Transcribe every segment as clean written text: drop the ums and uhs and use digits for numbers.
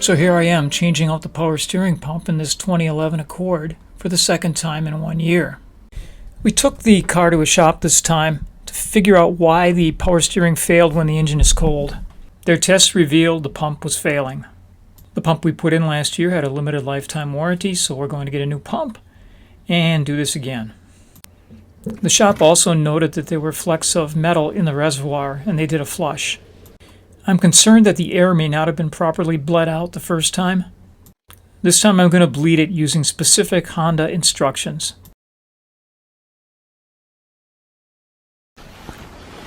So here I am changing out the power steering pump in this 2011 Accord for the second time in 1 year. We took the car to a shop this time to figure out why the power steering failed when the engine is cold. Their tests revealed the pump was failing. The pump we put in last year had a limited lifetime warranty, so we're going to get a new pump and do this again. The shop also noted that there were flecks of metal in the reservoir and they did a flush. I'm concerned that the air may not have been properly bled out the first time. This time I'm going to bleed it using specific Honda instructions.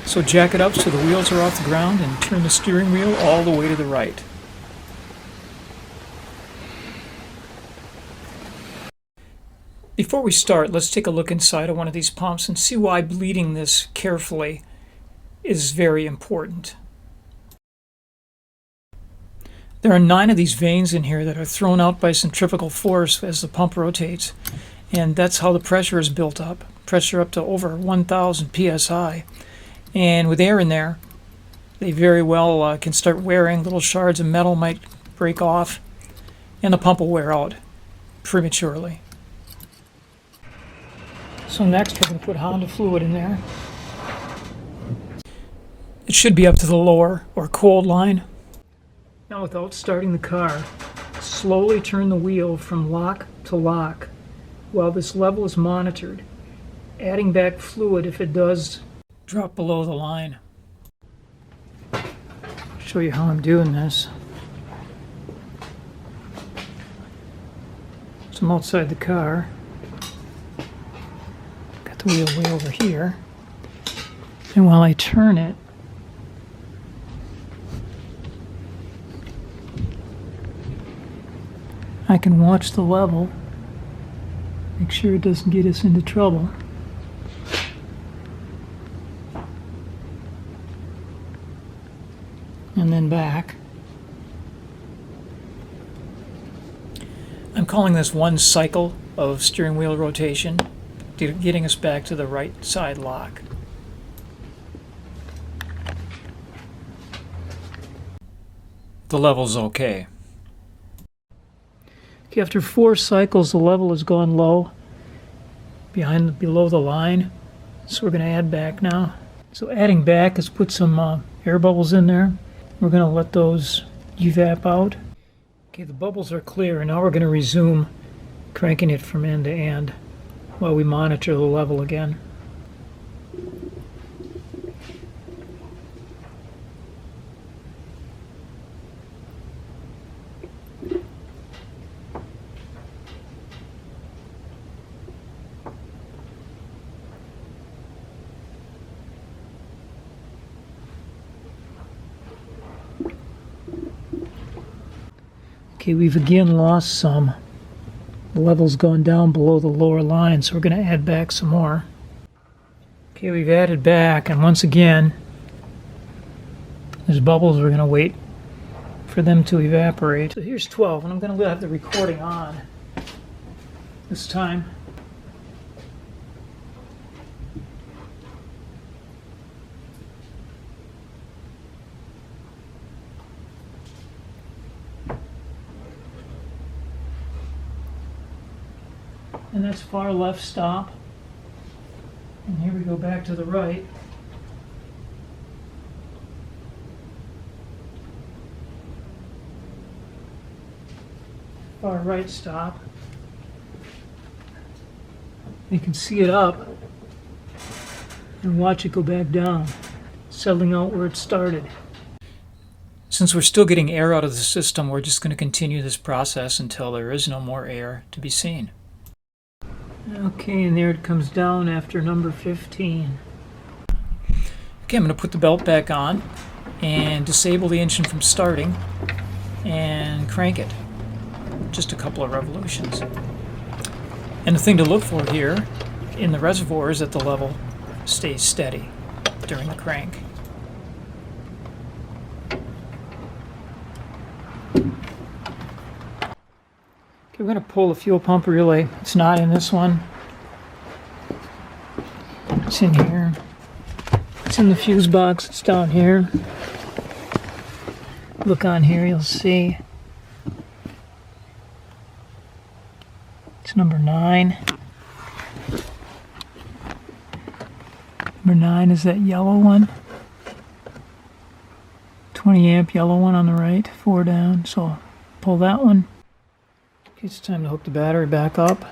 So jack it up so the wheels are off the ground and turn the steering wheel all the way to the right. Before we start, let's take a look inside of one of these pumps and see why bleeding this carefully is very important. There are 9 of these veins in here that are thrown out by centrifugal force as the pump rotates, and that's how the pressure is built up. Pressure up to over 1,000 psi. And with air in there, they very well can start wearing. Little shards of metal might break off, and the pump will wear out prematurely. So next we're going to put Honda fluid in there. It should be up to the lower or cold line. Now, without starting the car, slowly turn the wheel from lock to lock while this level is monitored, adding back fluid if it does drop below the line. I'll show you how I'm doing this. So I'm outside the car. Got the wheel way over here. And while I turn it, I can watch the level, make sure it doesn't get us into trouble. And then back. I'm calling this one cycle of steering wheel rotation, getting us back to the right side lock. The level's okay. After 4 cycles, the level has gone low, below the line. So we're going to add back now. So adding back is put some air bubbles in there. We're going to let those evap out. Okay, the bubbles are clear, and now we're going to resume cranking it from end to end while we monitor the level again. Okay, we've again lost some. The level's gone down below the lower line, so we're going to add back some more. Okay, we've added back, and once again, there's bubbles. We're going to wait for them to evaporate. So here's 12, and I'm going to have the recording on this time. And that's far left stop. And here we go back to the right. Far right stop. You can see it up and watch it go back down, settling out where it started. Since we're still getting air out of the system, we're just going to continue this process until there is no more air to be seen. Okay, and there it comes down after number 15. Okay, I'm going to put the belt back on and disable the engine from starting and crank it. Just a couple of revolutions. And the thing to look for here in the reservoir is that the level stays steady during the crank. Okay, we're going to pull the fuel pump relay. It's not in this one. It's in here. It's in the fuse box. It's down here. Look on here, you'll see It's number 9. Number 9 is that yellow one. 20 amp yellow one on the right, 4 down, so pull that one. Okay, it's time to hook the battery back up.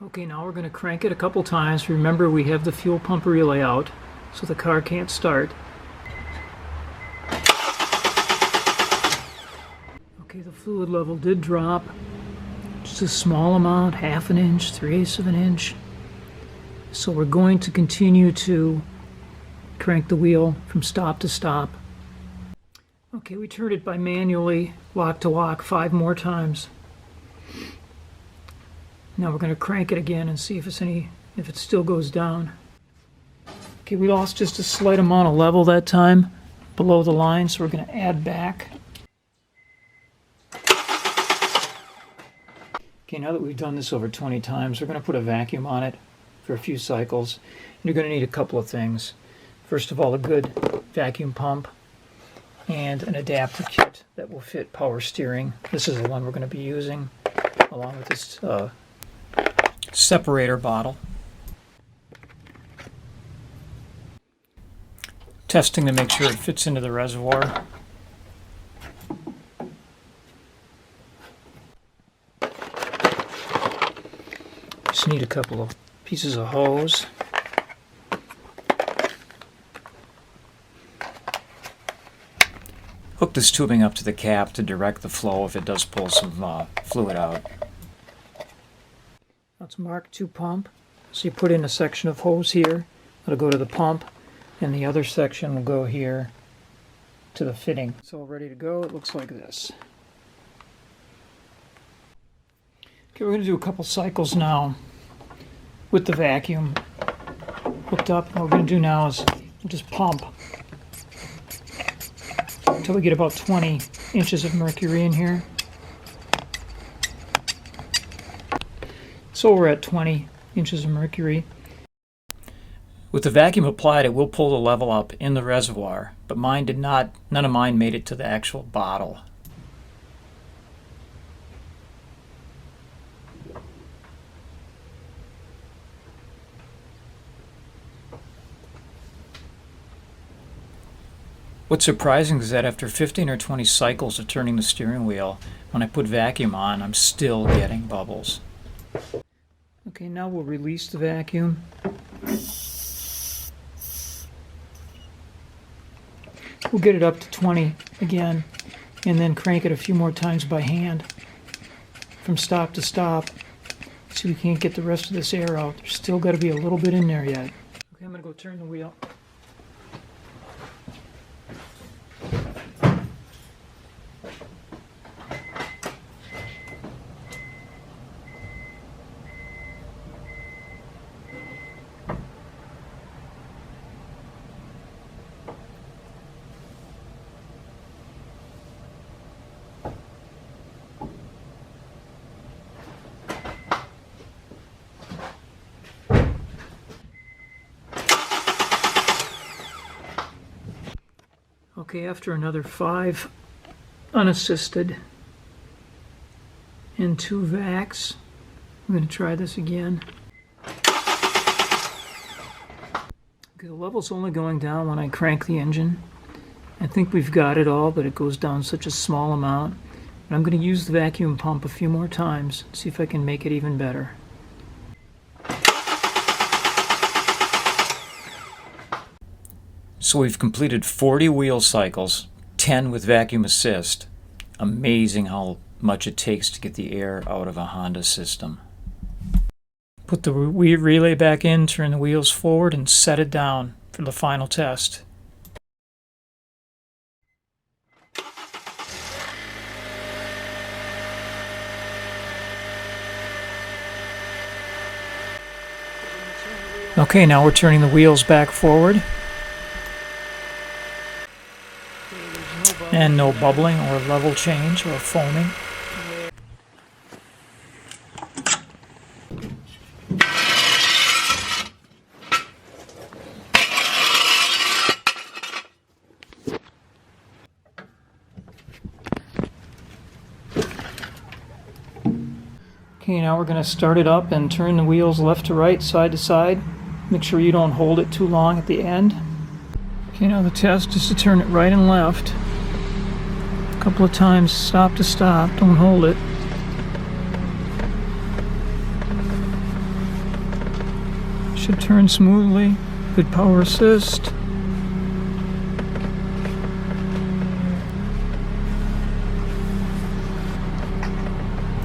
Okay, now we're going to crank it a couple times. Remember, we have the fuel pump relay out, so the car can't start. Okay, the fluid level did drop. Just a small amount, 1/2 inch, 3/8 of an inch. So we're going to continue to crank the wheel from stop to stop. Okay, we turned it by manually, lock to lock, 5 more times. Now we're going to crank it again and see if it still goes down. Okay, we lost just a slight amount of level that time below the line, so we're going to add back. Okay, now that we've done this over 20 times, we're going to put a vacuum on it for a few cycles. And you're going to need a couple of things. First of all, a good vacuum pump and an adapter kit that will fit power steering. This is the one we're going to be using, along with this separator bottle. Testing to make sure it fits into the reservoir. Just need a couple of pieces of hose. Hook this tubing up to the cap to direct the flow if it does pull some fluid out. That's Mark II pump. So you put in a section of hose here. It'll go to the pump, and the other section will go here to the fitting. It's all ready to go. It looks like this. Okay, we're going to do a couple cycles now with the vacuum hooked up. What we're going to do now is we'll just pump until we get about 20 inches of mercury in here. So we're at 20 inches of mercury. With the vacuum applied, it will pull the level up in the reservoir, but mine did not. None of mine made it to the actual bottle. What's surprising is that after 15 or 20 cycles of turning the steering wheel, when I put vacuum on, I'm still getting bubbles. Okay, now we'll release the vacuum. We'll get it up to 20 again, and then crank it a few more times by hand from stop to stop, so we can't get the rest of this air out. There's still got to be a little bit in there yet. Okay, I'm going to go turn the wheel. Okay, after another 5 unassisted and 2 vacs, I'm going to try this again. Okay, the level's only going down when I crank the engine. I think we've got it all, but it goes down such a small amount. But I'm going to use the vacuum pump a few more times, see if I can make it even better. So we've completed 40 wheel cycles, 10 with vacuum assist. Amazing how much it takes to get the air out of a Honda system. Put the relay back in, turn the wheels forward, and set it down for the final test. Okay, now we're turning the wheels back forward. And no bubbling or level change or foaming. Okay, now we're going to start it up and turn the wheels left to right, side to side. Make sure you don't hold it too long at the end. Okay, now the test is to turn it right and left. A couple of times, stop to stop, don't hold it. Should turn smoothly. Good power assist.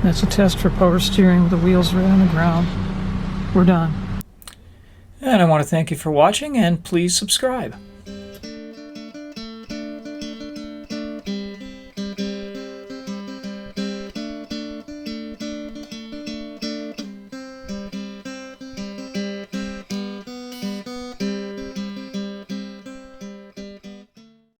That's a test for power steering with the wheels right on the ground. We're done. And I want to thank you for watching, and please subscribe.